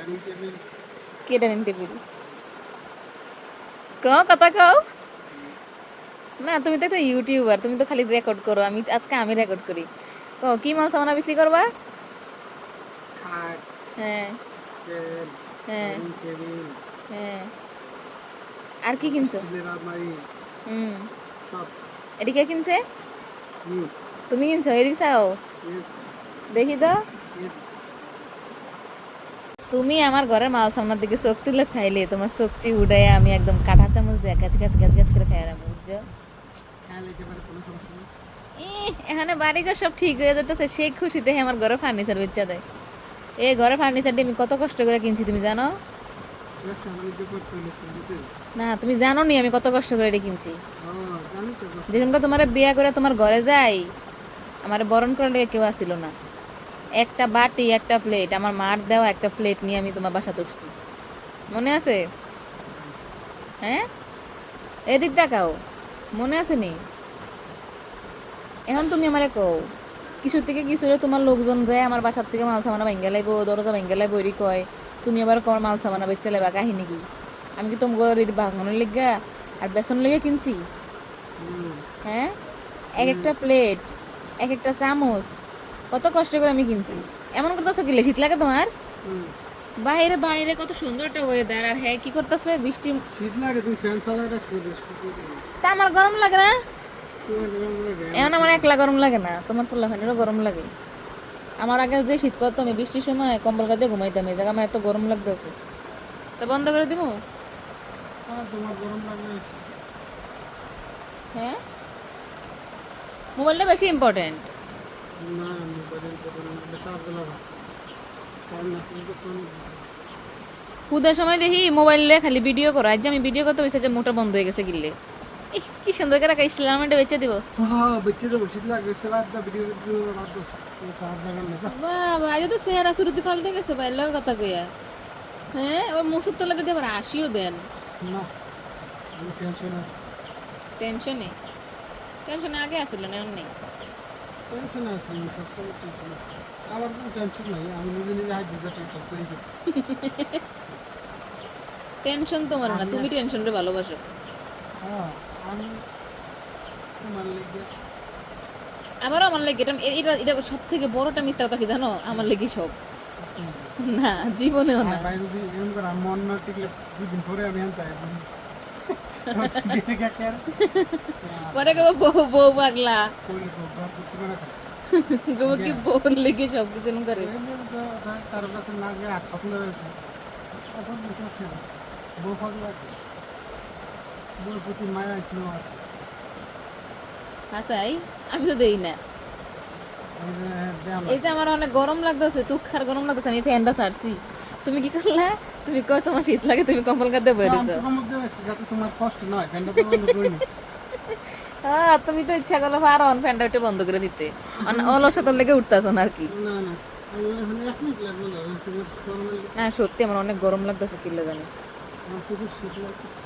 Dining table. কি dining table? কও কথা কও। না তুমি তো একটা ইউটিউবার, তুমি তো খালি রেকর্ড করো। আজকে আমি রেকর্ড করি। কও কি মাল সামানা বিক্রি করবা? খাট, হ্যাঁ চেয়ার, হ্যাঁ ডাইনিং টেবিল, হ্যাঁ। আর কি কিনছো? স্টিলের আলমারি, হুম। সব। এদিকে কিনছে? মি। তুমি কিনছো? এদিকে চাও ইয়েস, দেখি তো। ইয়েস। তুমি আমার ঘরের মাল সামনের দিকে চোখ তুলে চাইলে তোমার চোখটি উড়াইয়া আমি একদম কাঁটা চামচ দিয়ে গাছ গাছ গাছ গাছ করে খাই রাখবো, বুঝছো? খেয়াল দিতে পারে, কোনো সমস্যা নেই। এখানে বাড়িঘর সব ঠিক হয়ে যেতেছে, সেই খুশিতে আমার ঘরে ফার্নিচার বেচা দেয়। এই ঘরে ফার্নিচারটি আমি কত কষ্ট করে কিনছি তুমি জানো? ব্যবসা বাণিজ্য করতে হলে তো দিতে হবে। না তুমি জানো নি আমি কত কষ্ট করে এটা কিনছি। ও, জানি তো কষ্ট। যেদিনকে তোমার বিয়া করে তোমার ঘরে যাই, আমার বরণ করার লেগে কেউ আসিল না। একটা বাটি একটা প্লেট, আমার মার দেওয়া একটা প্লেট নিয়ে আমি তোমার বাসা তুলছি, মনে আছে? হ্যাঁ, এদিক দেখাও, মনে আছে নি? এখন তুমি আমারে কও কিছু থেকে কিছু হলে তোমার লোকজন যায় আমার বাসার থেকে মাল সামানা ভাঙ্গা লাইব, দরজা ভাঙ্গা লাইব, এরি কয় তুমি আবার কর মাল সামানা বেচে লাইবা, কাহিনী কি? আমি কি তোমার ভাঙানোর লেগা আর বেসন লেগে কিনছি? হুম, হ্যাঁ, এক একটা yes. প্লেট, এক একটা চামচ কত কষ্ট করে আমি কিনছি। এমন করতেছো কিলে শীত লাগে তোমার? হুম। বাইরে বাইরে কত সুন্দর একটা ওয়েদার, আর হ্যাঁ কি করতেছে বৃষ্টি। শীত লাগে, তুমি ফ্যান চালায় রাখছো, বৃষ্টি করে। তা আমার গরম লাগে না? তোমার গরম লাগে, এখন আমার একলা গরম লাগে না, তোমার ফুল্লাখানিরও গরম লাগে। আমার আগে যে শীত করতো আমি বৃষ্টির সময় কম্বল গায়ে ঘুমাইতাম, এই জায়গা আমার এত গরম লাগতেছে। তা বন্ধ করে দিব? তোমার গরম লাগে। হ্যাঁ, মোবাইলটা বেশি ইম্পর্টেন্ট। না, মোবাইলের কথা চার্জ লাগা, কারণ আছে তো কোন। হুদার সময় দেখি মোবাইলে খালি ভিডিও করো, আজ যে আমি ভিডিও করতে বসে যে মোটা বন্ধ হয়ে গেছে গিলে। কি সুন্দর করে ইসলামটা বেঁচে দিব। হ্যাঁ, বেঁচে যাবো, শীত লাগে, চালায় দাও, ভিডিও রাত দাও, তার জায়গা না যা। বাবা আজ তো চেহারা শুরুতে ফালতে গেছে বাইরেও কথা কইয়া। হ্যাঁ, আবার মুসুর তলা দিতে আবার হাসিও দেন। না, আমি টেনশন আছে। টেনশনে? টেনশনে আগে আসলে না, এখন নেই। টেনশন আছে, আমি সবসময় টেনশন আছে। আমার কোনো টেনশন নাই, আমি নিজে নিজে হাত দিতে টেনশন তৈরি করি। টেনশন তোমার না, তুমি টেনশনটা ভালোবাসো। হ্যাঁ, আমি তোমার লেগে। আবারও আমার লাগে এটা এটা এটা সব থেকে বড়টা মিথ্যা কথা কি জানো? আমার লেগে সব না, জীবনেও না। ভাই যদি এরকম করে মন না টিকলে 2 দিন পরে আমি আনতে আসবো। পরে কেউ বউ বউ পাগলা, কেউ কি বউ লেগে সব কিছু এরকম করে। কারো কাছে না গিয়ে হাত পাতলে এখন বুঝতে বউ পাগলা, বউর প্রতি মায়া স্নেহ আছে। আচ্ছাই, আমি তো দেই না। এই যে আমার অনেক গরম লাগতেছে, তুখার গরম লাগতেছে, আমি ফ্যানটা ছাড়ছি। তুমি কি করলা? তুমি কর তোমার শীত লাগে, তুমি কম্বল কাঁদে বয়ে দিছো। যাতে তোমার কষ্ট নয়, ফ্যানটা তো বন্ধ করিনি। হ্যাঁ, তুমি তো ইচ্ছা করলে পারো ফ্যানটা একটু বন্ধ করে দিতে, অলসতার লেগে উঠতেছো না আর কি। না না, আমি এখন 1 মিনিট লাগবে না, তোমার গরম লাগে। না সত্যি আমার অনেক গরম লাগতেছে, কি জানি। আমার প্রচুর শীত লাগতেছে।